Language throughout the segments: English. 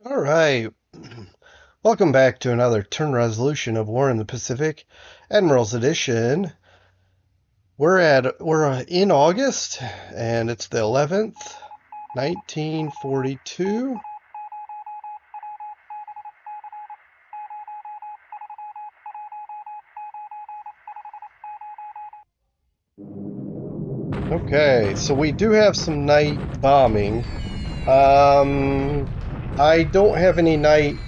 All right. Welcome back to another turn resolution of War in the Pacific, Admiral's Edition. We're in August, and it's the 11th, 1942. Okay, so we do have some night bombing. Um, I don't have any night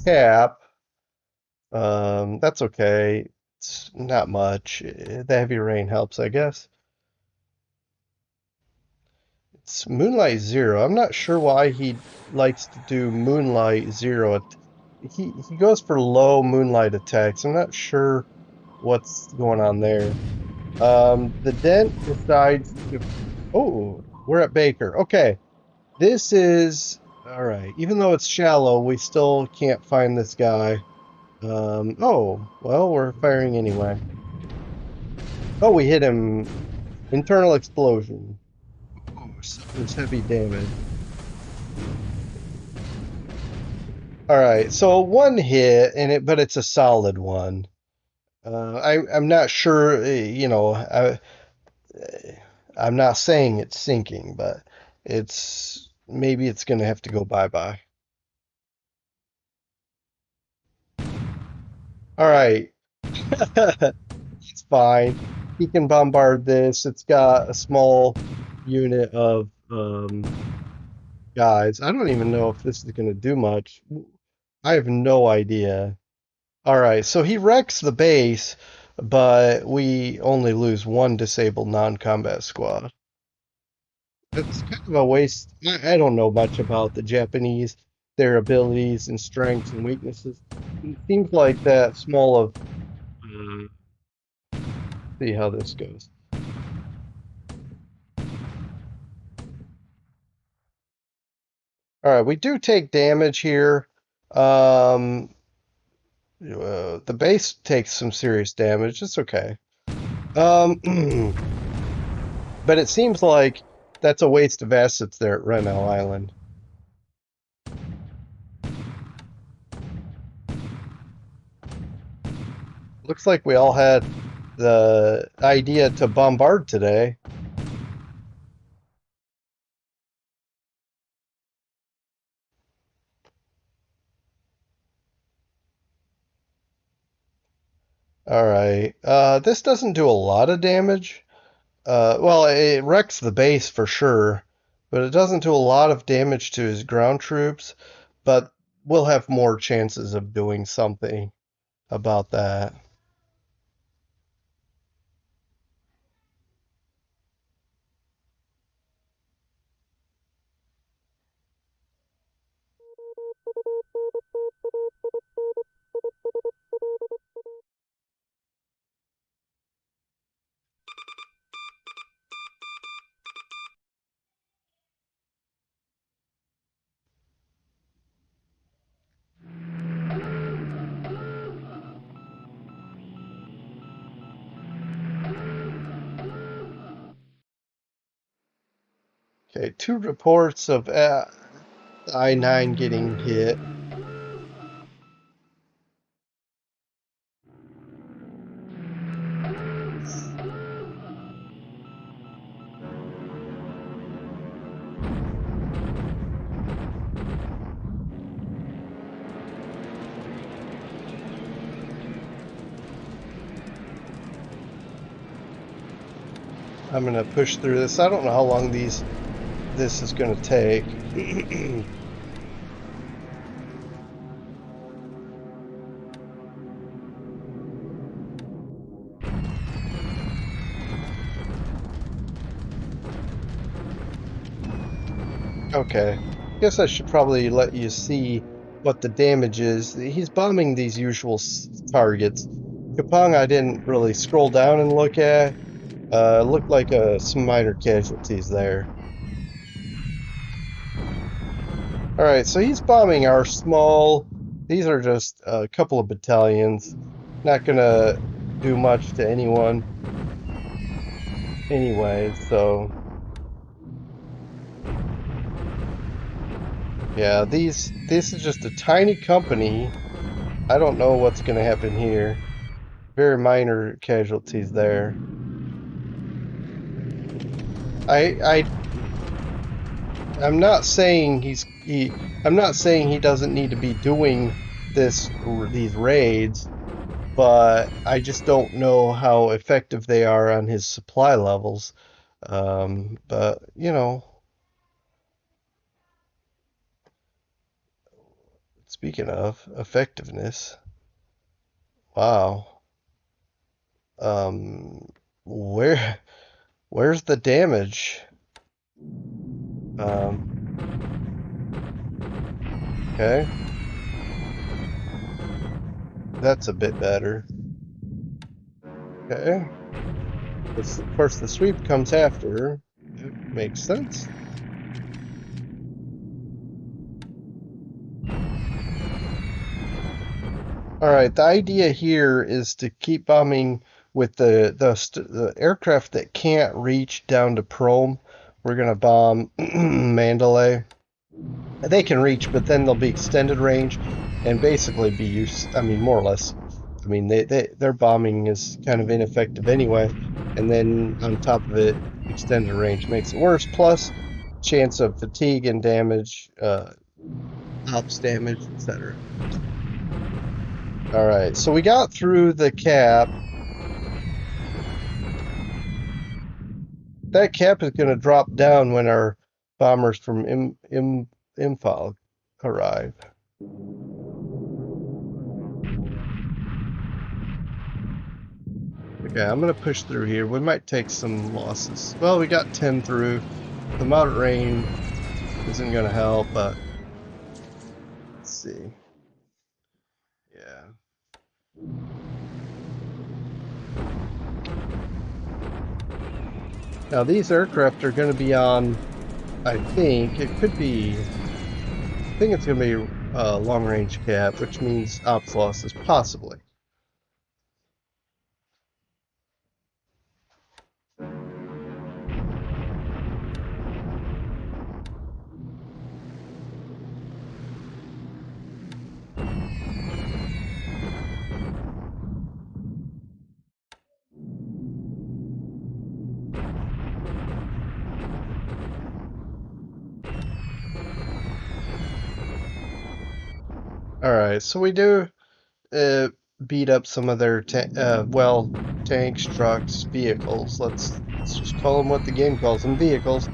cap. That's okay. It's not much. The heavy rain helps, I guess. It's Moonlight Zero. I'm not sure why he likes to do Moonlight Zero. He goes for low Moonlight attacks. I'm not sure what's going on there. The Dent decides to. Oh, we're at Baker. Okay, this is all right. Even though it's shallow, we still can't find this guy. Oh, well, we're firing anyway. Oh, we hit him. Internal explosion. Oh, suffers heavy damage. All right, so one hit, but it's a solid one. I'm not sure, I'm not saying it's sinking, but maybe it's gonna have to go bye-bye. All right, it's fine. He can bombard this. It's got a small unit of guys. I don't even know if this is gonna do much. I have no idea. All right, so he wrecks the base, but we only lose one disabled non-combat squad. It's kind of a waste. I don't know much about the Japanese, their abilities and strengths and weaknesses. It seems like that small of. See how this goes. All right, we do take damage here. Um, the base takes some serious damage. It's okay. Um, but it seems like that's a waste of assets there at Reno Island. Looks like we all had the idea to bombard today. All right. This doesn't do a lot of damage. Well, it wrecks the base for sure, but it doesn't do a lot of damage to his ground troops, but we'll have more chances of doing something about that. Okay, two reports of I-9 getting hit. I'm gonna push through this. I don't know how long this is gonna take. Okay. Guess I should probably let you see what the damage is. He's bombing these usual targets. Kapong I didn't really scroll down and look at. Looked like some minor casualties there. Alright, so he's bombing our small. These are just a couple of battalions. Not gonna do much to anyone anyway, so. Yeah, this is just a tiny company. I don't know what's going to happen here. Very minor casualties there. I I'm not saying I'm not saying he doesn't need to be doing these raids, but I just don't know how effective they are on his supply levels. But you know, speaking of effectiveness, wow. Um, where where's the damage? Um, okay, that's a bit better. Okay, of course the sweep comes after. It makes sense. All right, the idea here is to keep bombing with the aircraft that can't reach down to Prome. We're gonna bomb Mandalay. They can reach, but then they'll be extended range and basically be used. I mean, more or less. I mean, their bombing is kind of ineffective anyway, and then on top of it, extended range makes it worse. Plus, chance of fatigue and damage, ops damage, etc. All right, so we got through the cap. That cap is going to drop down when our bombers from Imphal arrive. Okay, I'm going to push through here. We might take some losses. Well, we got 10 through. The moderate rain isn't going to help, but let's see. Yeah. Now, these aircraft are going to be on, I think, it could be, I think it's going to be a long range cap, which means ops losses, possibly. All right, so we do uh, beat up some of their tanks, trucks, vehicles. Let's just call them what the game calls them, vehicles.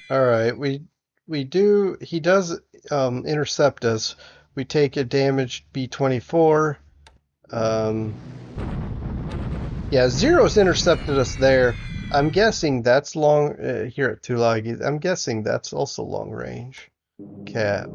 All right, we do. He does intercept us. We take a damaged B-24. Um, yeah, Zero's intercepted us there. I'm guessing that's long here at Tulagi. I'm guessing that's also long range cap.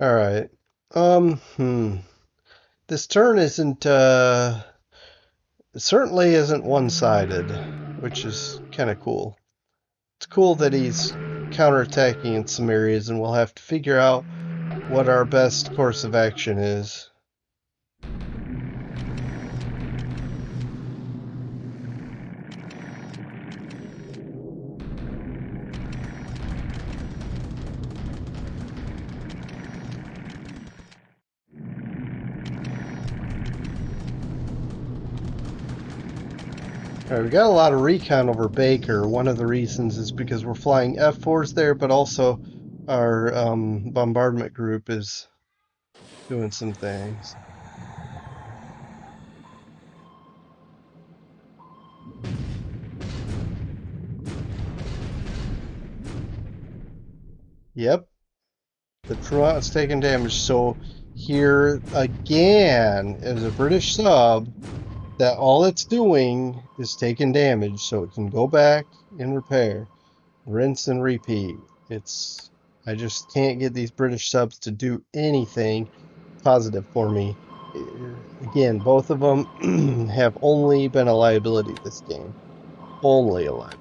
All right. This turn isn't certainly isn't one-sided, which is kind of cool. It's cool that he's counterattacking in some areas, and we'll have to figure out what our best course of action is. All right, we got a lot of recon over Baker. One of the reasons is because we're flying F4s there, but also our bombardment group is doing some things. Yep, the Truant is taking damage. So here again is a British sub that all it's doing is taking damage, so it can go back and repair, rinse and repeat. It's I just can't get these British subs to do anything positive for me. Again, both of them have only been a liability this game. Only a liability.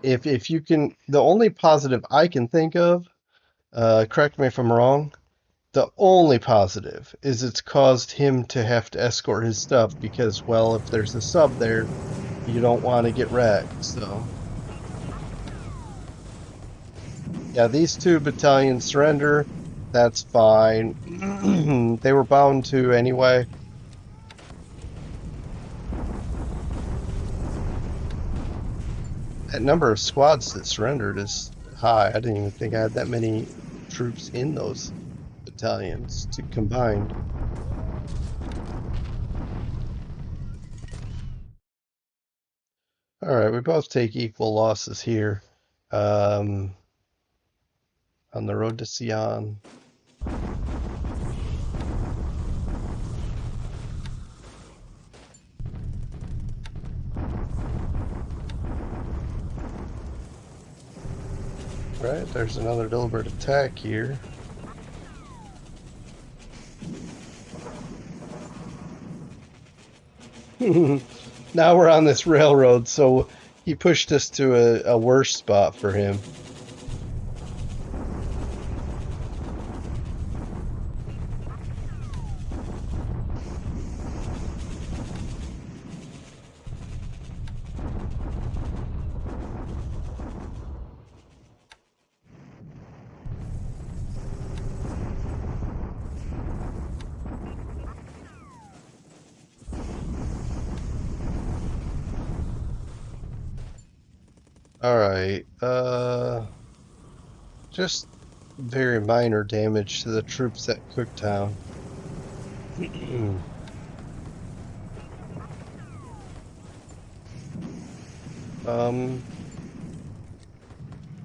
If you can, the only positive I can think of, correct me if I'm wrong, the only positive is it's caused him to have to escort his stuff because, well, if there's a sub there, you don't want to get wrecked. So, yeah, these two battalions surrender. That's fine. They were bound to anyway. That number of squads that surrendered is high. I didn't even think I had that many troops in those battalions to combined. All right, we both take equal losses here. Um, on the road to Sion. Right, there's another deliberate attack here. Now we're on this railroad, so he pushed us to a worse spot for him. All right, just very minor damage to the troops at Cooktown. um,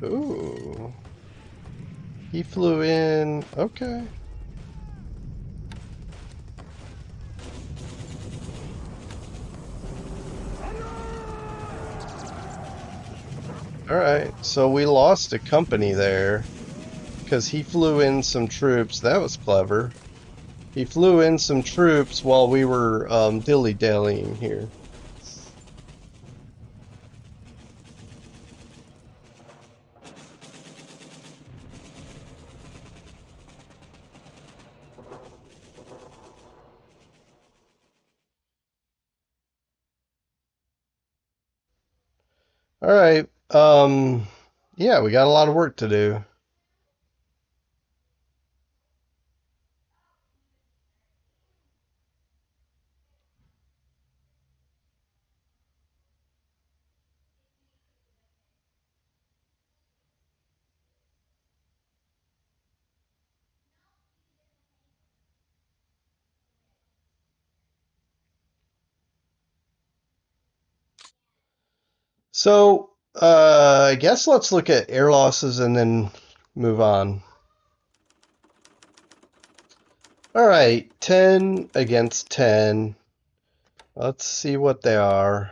ooh, he flew in. Okay. All right, so we lost a company there because he flew in some troops. That was clever. He flew in some troops while we were dilly-dallying here. All right. Yeah, we got a lot of work to do. So, I guess let's look at air losses and then move on. All right, 10 against 10. Let's see what they are.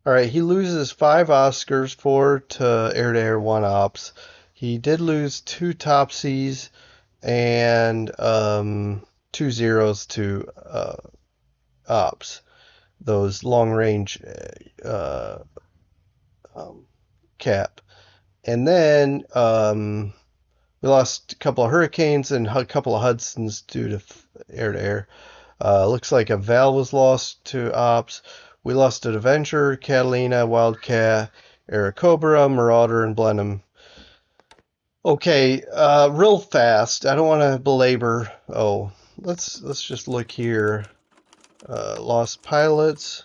All right, he loses 5 Oscars, 4 to air, 1 ops. He did lose 2 Topsies and 2 zeros to ops. Those long range um, cap. And then we lost a couple of Hurricanes and a couple of Hudsons due to air to air. Looks like a Val was lost to ops. We lost an Avenger, Catalina, Wildcat, Cobra, Marauder, and Blenheim. Okay, real fast. I don't want to belabor. Oh, let's just look here. Lost pilots.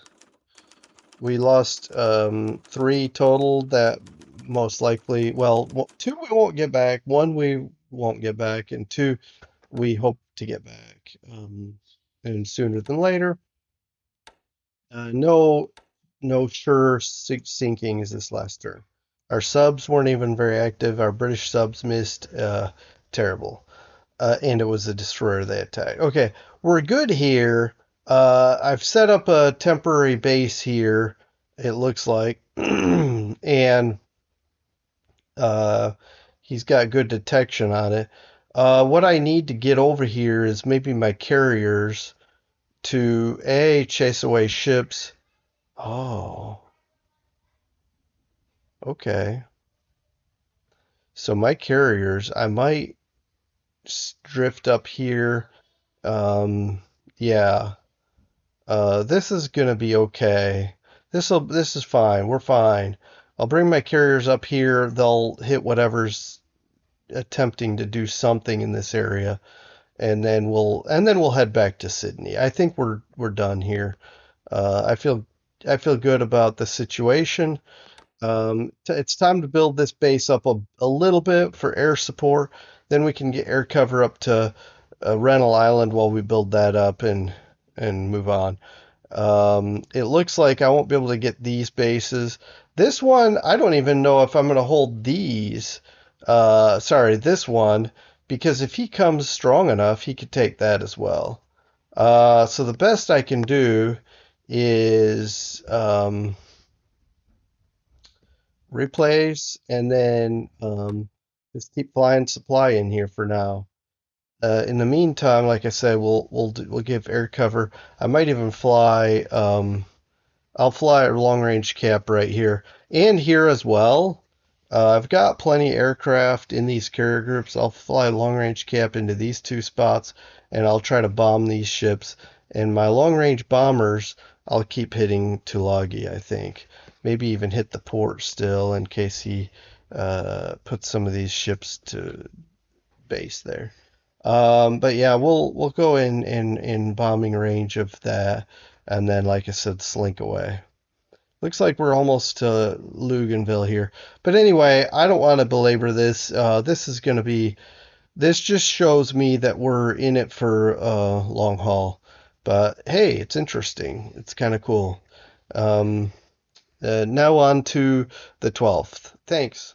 We lost 3 total that most likely, well, 2 we won't get back, 1 we won't get back, and 2 we hope to get back and sooner than later. No, no sure sinkings this last turn. Our subs weren't even very active. Our British subs missed. Terrible. And it was a destroyer they attacked. Okay, we're good here. I've set up a temporary base here, it looks like. And uh, he's got good detection on it. What I need to get over here is maybe my carriers to A, chase away ships. Oh, okay. So my carriers, I might drift up here. Um, yeah. This is gonna be okay. This is fine. We're fine. I'll bring my carriers up here. They'll hit whatever's attempting to do something in this area, and then we'll head back to Sydney. I think we're done here. I feel good about the situation. It's time to build this base up a little bit for air support. Then we can get air cover up to Rental Island while we build that up and move on. It looks like I won't be able to get these bases. This one, I don't even know if I'm going to hold these. Sorry, this one, because if he comes strong enough, he could take that as well. So the best I can do is replace and then just keep flying supply in here for now. In the meantime, like I said, we'll give air cover. I might even fly. I'll fly a long range cap right here and here as well. I've got plenty of aircraft in these carrier groups. I'll fly a long range cap into these two spots and I'll try to bomb these ships. And my long range bombers, I'll keep hitting Tulagi, I think. Maybe even hit the port still in case he puts some of these ships to base there. But yeah, we'll go in bombing range of that, and then like I said, slink away. Looks like we're almost to Luganville here. But anyway, I don't want to belabor this. This just shows me that we're in it for long haul. But hey, it's interesting. It's kind of cool. Um, now on to the 12th. Thanks.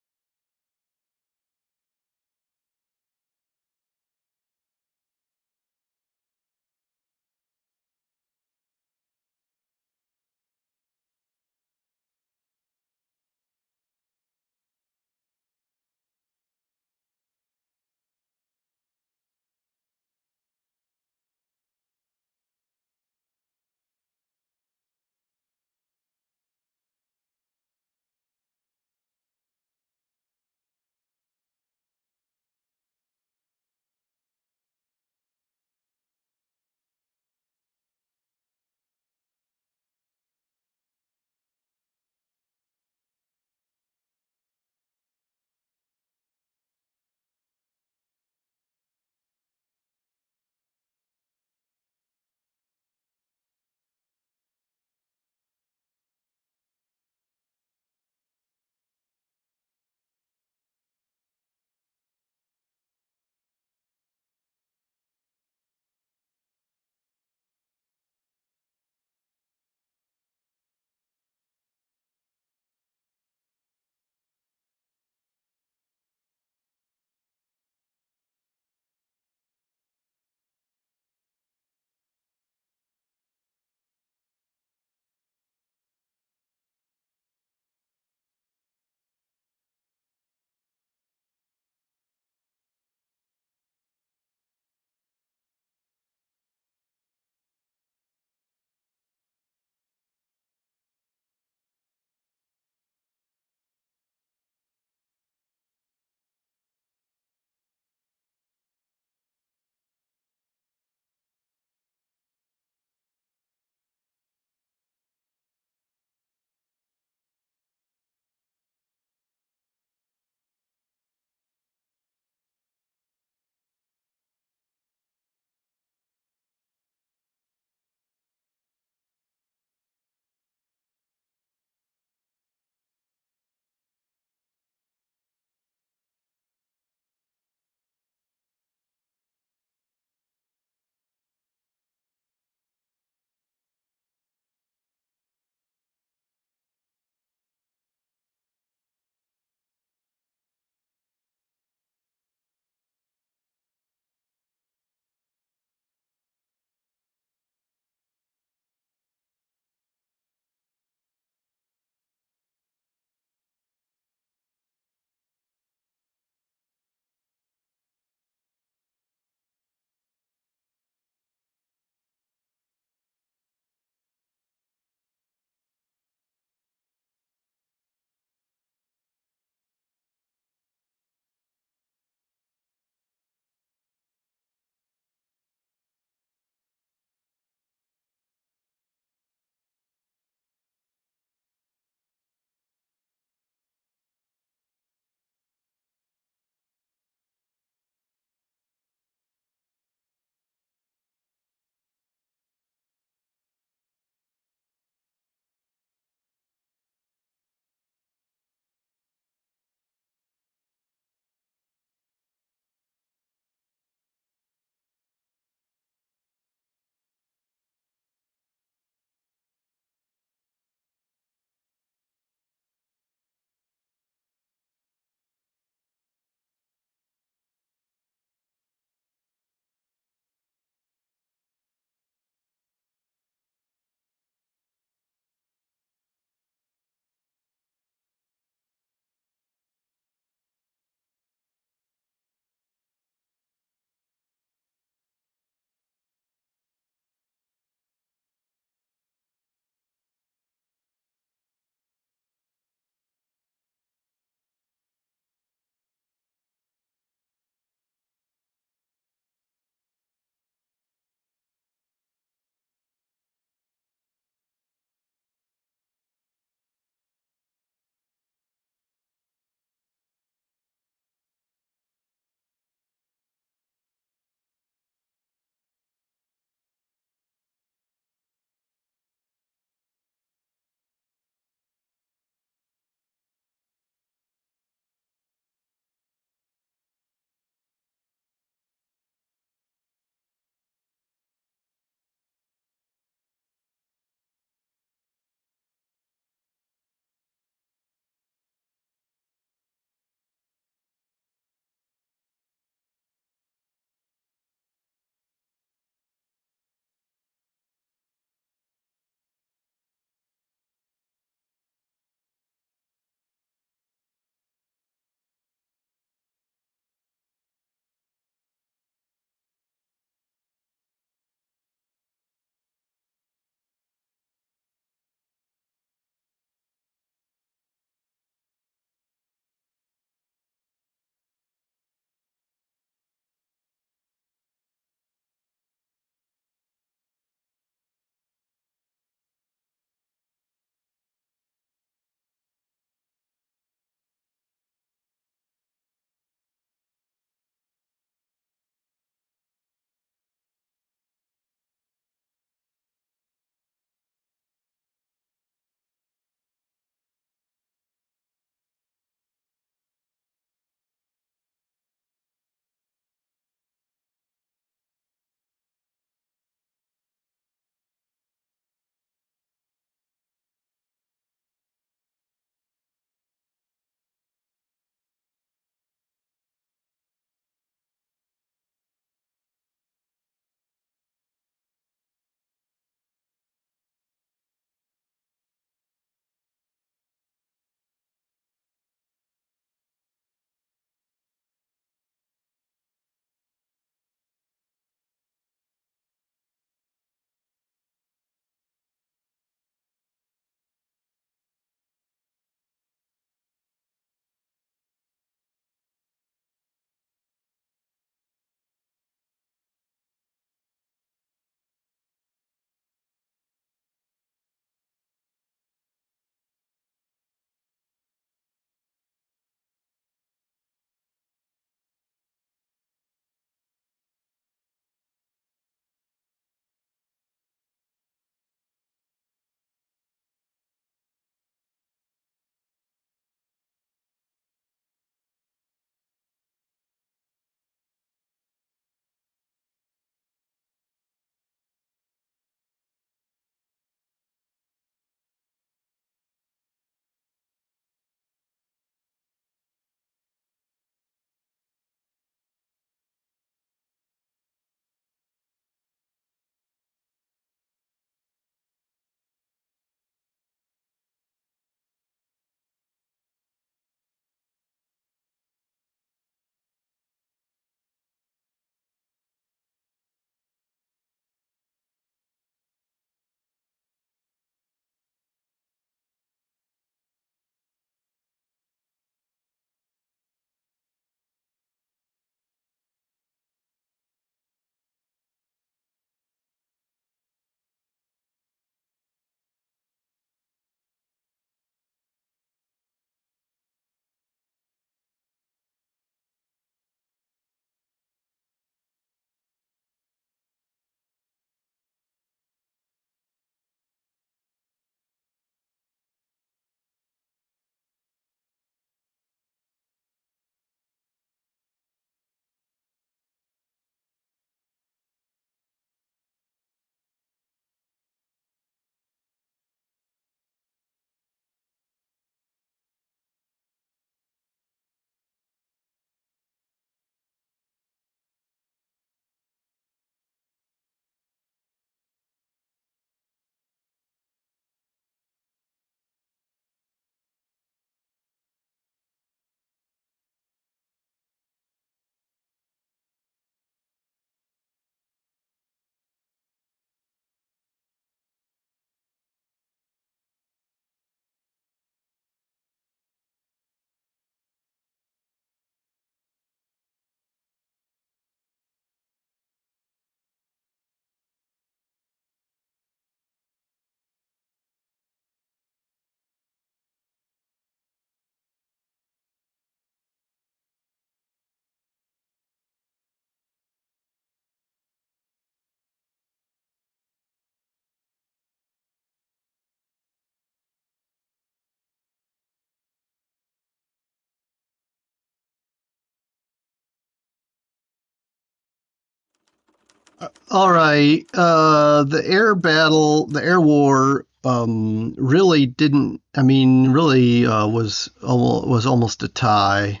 All right. The air battle, the air war, really didn't. I mean, really was almost a tie.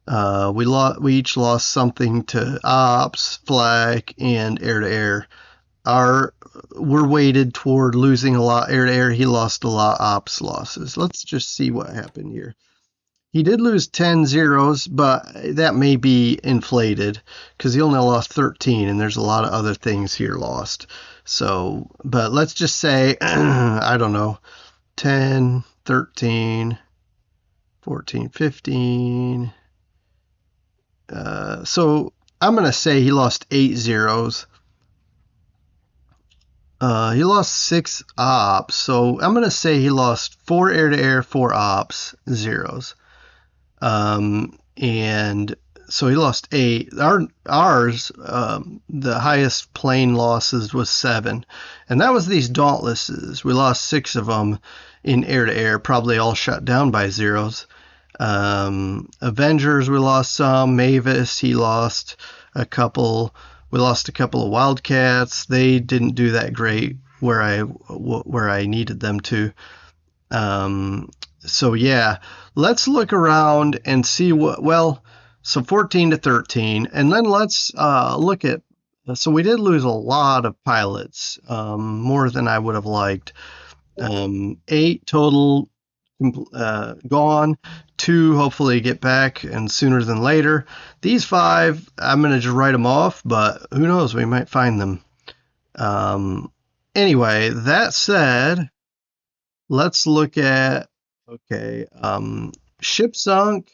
We each lost something to ops, flak, and air to air. Our We're weighted toward losing a lot air to air. He lost a lot ops losses. Let's just see what happened here. He did lose 10 zeros, but that may be inflated because he only lost 13, and there's a lot of other things here lost. So, but let's just say, I don't know, 10, 13, 14, 15. So I'm going to say he lost 8 zeros. He lost 6 ops, so I'm going to say he lost 4 air to air, 4 ops, zeros. And so he lost 8. Ours, the highest plane losses was 7, and that was these Dauntlesses. We lost 6 of them in air to air, probably all shot down by zeros. Avengers, we lost some. Mavis, he lost a couple. We lost a couple of Wildcats. They didn't do that great where I needed them to. So yeah, let's look around and see so 14 to 13, and then let's look at, so we did lose a lot of pilots, more than I would have liked. 8 total gone, 2 hopefully get back and sooner than later. These 5, I'm going to just write them off, but who knows, we might find them. Anyway, that said, let's look at, okay, ship sunk.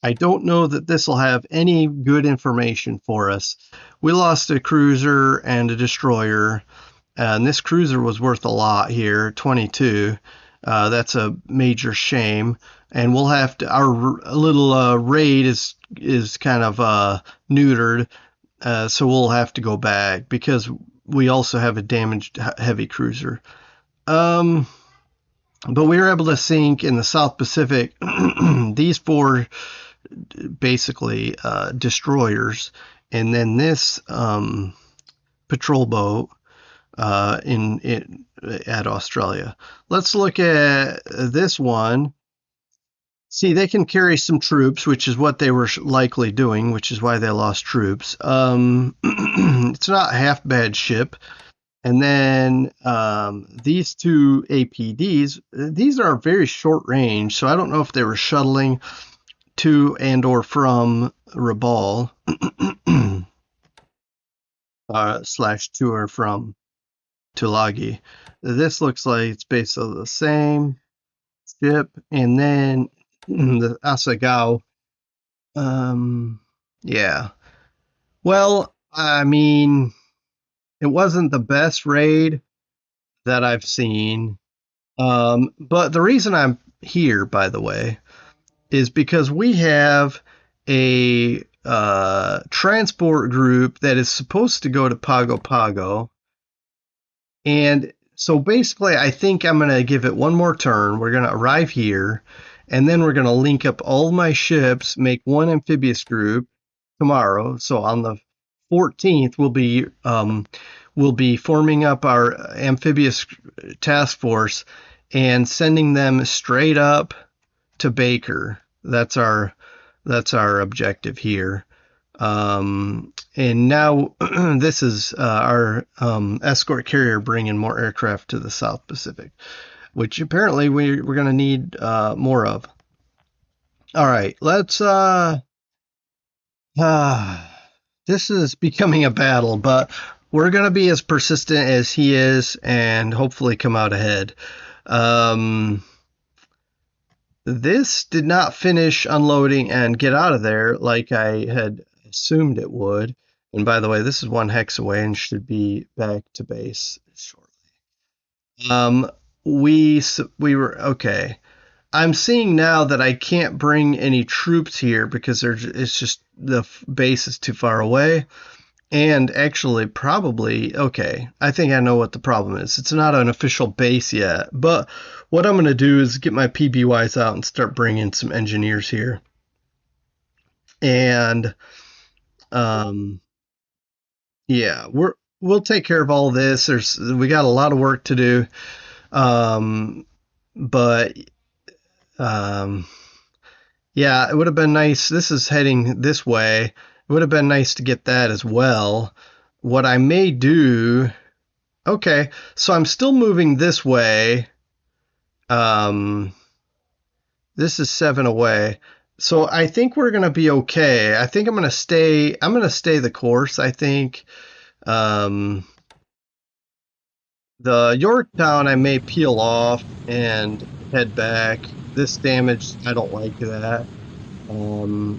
I don't know that this will have any good information for us. We lost a cruiser and a destroyer, and this cruiser was worth a lot here, 22. That's a major shame, and we'll have to, our little raid is kind of neutered, so we'll have to go back because we also have a damaged heavy cruiser. But we were able to sink in the South Pacific these 4 basically destroyers, and then this patrol boat at Australia. Let's look at this one. See, they can carry some troops, which is what they were likely doing, which is why they lost troops. It's not a half bad ship. And then these 2 APDs, these are very short range, so I don't know if they were shuttling to and or from Rabaul, slash to or from Tulagi. This looks like it's basically the same ship. And then the Asagao, yeah. Well, I mean, it wasn't the best raid that I've seen. But the reason I'm here, by the way, is because we have a transport group that is supposed to go to Pago Pago. And so basically, I think I'm going to give it one more turn. We're going to arrive here, and then we're going to link up all my ships, make one amphibious group tomorrow. So on the 14th, we'll be forming up our amphibious task force and sending them straight up to Baker. That's our objective here. And now this is our escort carrier bringing more aircraft to the South Pacific, which apparently we're going to need more of. All right, let's. This is becoming a battle, but we're going to be as persistent as he is and hopefully come out ahead. This did not finish unloading and get out of there like I had assumed it would. And by the way, this is 1 hex away and should be back to base shortly. We were okay. I'm seeing now that I can't bring any troops here because it's just the base is too far away. And actually, probably, okay, I think I know what the problem is. It's not an official base yet, but what I'm going to do is get my PBYs out and start bringing some engineers here. And Yeah, we'll take care of all this. We got a lot of work to do. Um, but um, yeah, it would have been nice. This is heading this way. It would have been nice to get that as well. What I may do, okay, so I'm still moving this way. Um, this is 7 away. So I think we're gonna be okay. I think I'm gonna stay the course, I think. Um, the Yorktown I may peel off and head back. This damage, I don't like that. Um,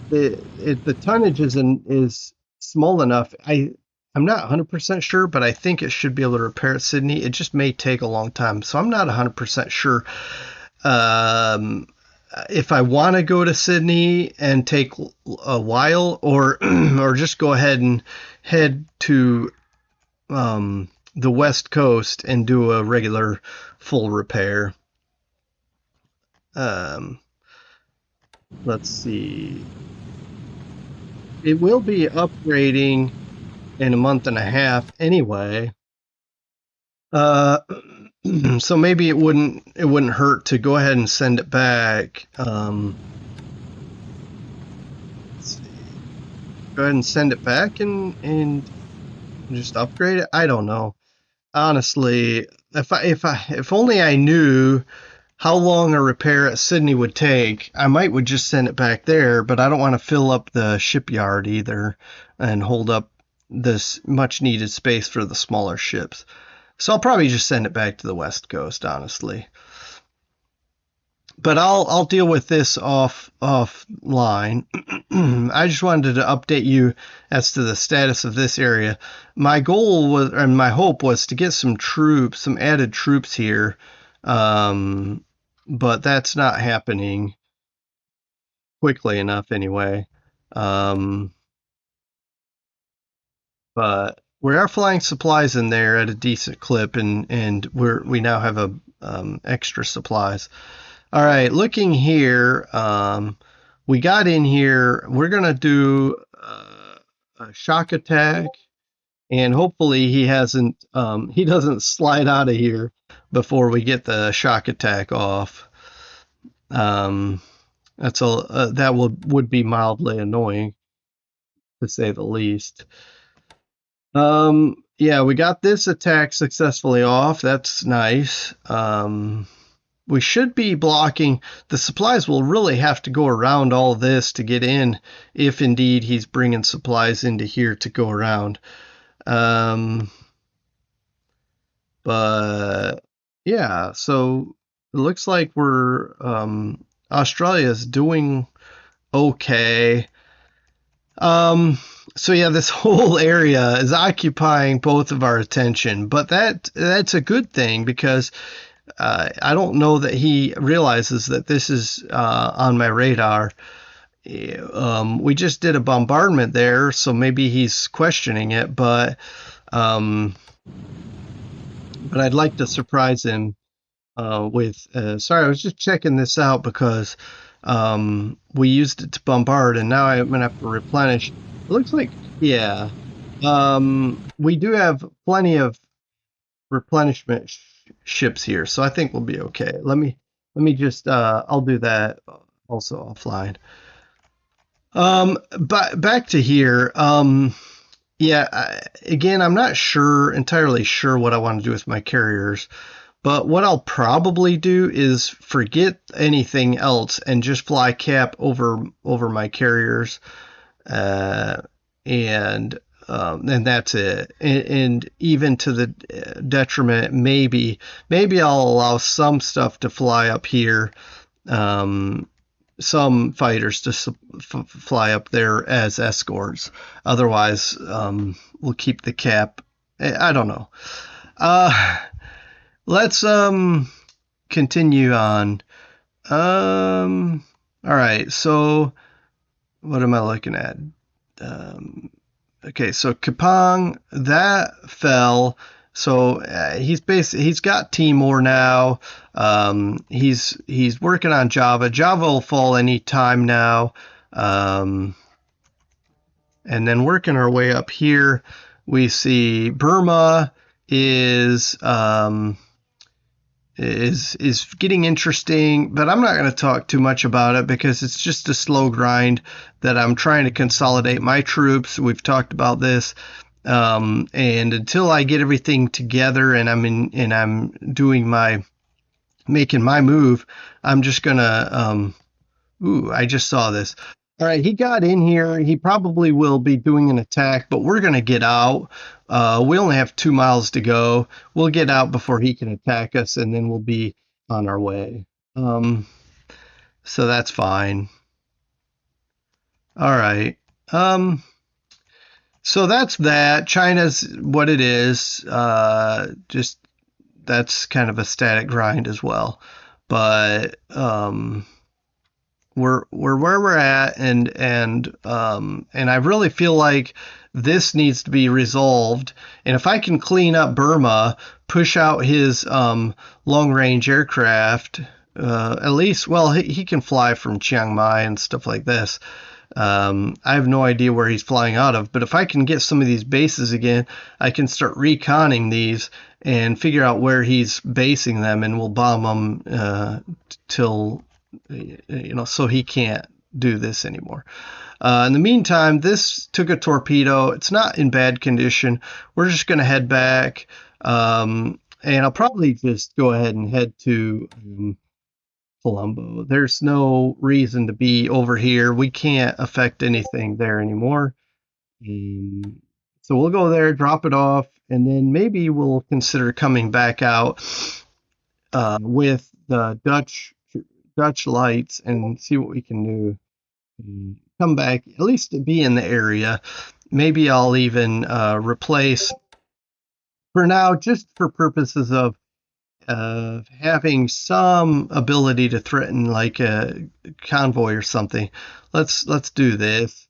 the tonnage is small enough. I'm not 100% sure, but I think it should be able to repair at Sydney. It just may take a long time, so I'm not 100% sure. Um, if I want to go to Sydney and take a while, or or just go ahead and head to the West Coast and do a regular full repair. Um, let's see. It will be upgrading in a month and a half anyway. Uh, so maybe it wouldn't hurt to go ahead and send it back. Let's see. Go ahead and send it back and just upgrade it. I don't know. Honestly, if only I knew how long a repair at Sydney would take, I would just send it back there, but I don't want to fill up the shipyard either and hold up this much needed space for the smaller ships. So I'll probably just send it back to the West Coast, honestly. But I'll deal with this offline. I just wanted to update you as to the status of this area. My goal was, and my hope was to get some troops, some added troops here, but that's not happening quickly enough anyway. Um, but we are flying supplies in there at a decent clip, and we now have a extra supplies. All right, looking here, we got in here. We're gonna do a shock attack, and hopefully he doesn't slide out of here before we get the shock attack off. Um, that would be mildly annoying, to say the least. Yeah, we got this attack successfully off. That's nice. We should be blocking. The supplies will really have to go around all this to get in, if indeed he's bringing supplies into here to go around. But yeah, so it looks like Australia's doing okay. So yeah, this whole area is occupying both of our attention, but that's a good thing because I don't know that he realizes that this is on my radar. We just did a bombardment there, so maybe he's questioning it, um, but I'd like to surprise him with. Sorry, I was just checking this out because we used it to bombard, and now I'm gonna have to replenish. It looks like, yeah, we do have plenty of replenishment ships here, so I think we'll be okay. Let me just I'll do that also offline. But back to here. Yeah, again, I'm not entirely sure what I want to do with my carriers, but what I'll probably do is forget anything else and just fly cap over my carriers, uh, and and that's it. And even to the detriment, maybe I'll allow some stuff to fly up here, some fighters to fly up there as escorts. Otherwise, we'll keep the cap. I don't know. Uh, let's continue on. All right. So what am I looking at? Okay, so Kapong that fell. So he's got Timor now. He's working on Java. Java will fall any time now. And then working our way up here, we see Burma is getting interesting, but I'm not going to talk too much about it because it's just a slow grind that I'm trying to consolidate my troops. We've talked about this. And until I get everything together and I'm doing making my move, I'm just gonna, I just saw this. All right, he got in here. He probably will be doing an attack, but we're going to get out. We only have 2 miles to go. We'll get out before he can attack us, and then we'll be on our way. Um, so that's fine. All right. So that's that. China's what it is. Just that's kind of a static grind as well. But we're where we're at, and I really feel like this needs to be resolved. And if I can clean up Burma, push out his long range aircraft, at least, well, he can fly from Chiang Mai and stuff like this. I have no idea where he's flying out of, but if I can get some of these bases again, I can start reconning these and figure out where he's basing them, and we'll bomb them till so he can't do this anymore. In the meantime, this took a torpedo. It's not in bad condition. We're just going to head back, and I'll probably just go ahead and head to Colombo. There's no reason to be over here. We can't affect anything there anymore. So we'll go there, drop it off, and then maybe we'll consider coming back out with the Dutch lights and see what we can do. Come back, at least to be in the area. Maybe I'll even replace, for now, just for purposes of having some ability to threaten like a convoy or something. Let's do this,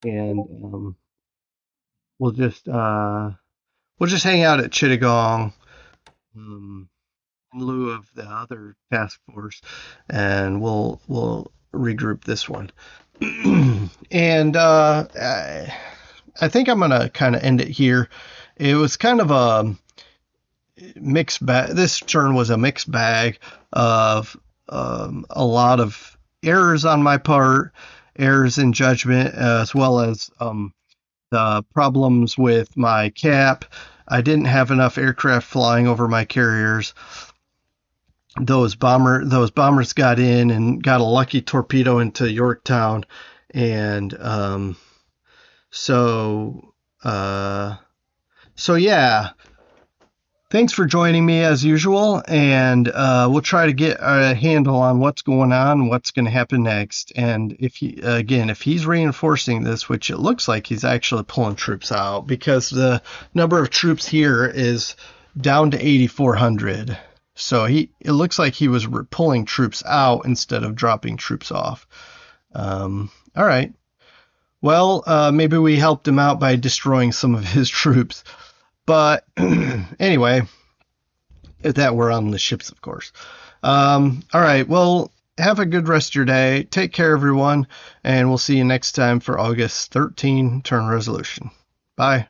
and we'll just hang out at Chittagong in lieu of the other task force, and we'll regroup this one. And I think I'm gonna kind of end it here. It was kind of a mixed bag. This turn was a mixed bag of a lot of errors on my part, errors in judgment, as well as the problems with my cap. I didn't have enough aircraft flying over my carriers. Those bombers got in and got a lucky torpedo into Yorktown, and so yeah. Thanks for joining me as usual, and we'll try to get a handle on what's going on, what's going to happen next. And if he's reinforcing this, which it looks like he's actually pulling troops out, because the number of troops here is down to 8,400. So it looks like he was pulling troops out instead of dropping troops off. All right. Well, maybe we helped him out by destroying some of his troops. But anyway, if that were on the ships, of course. All right. Well, have a good rest of your day. Take care, everyone. And we'll see you next time for August 13 turn resolution. Bye.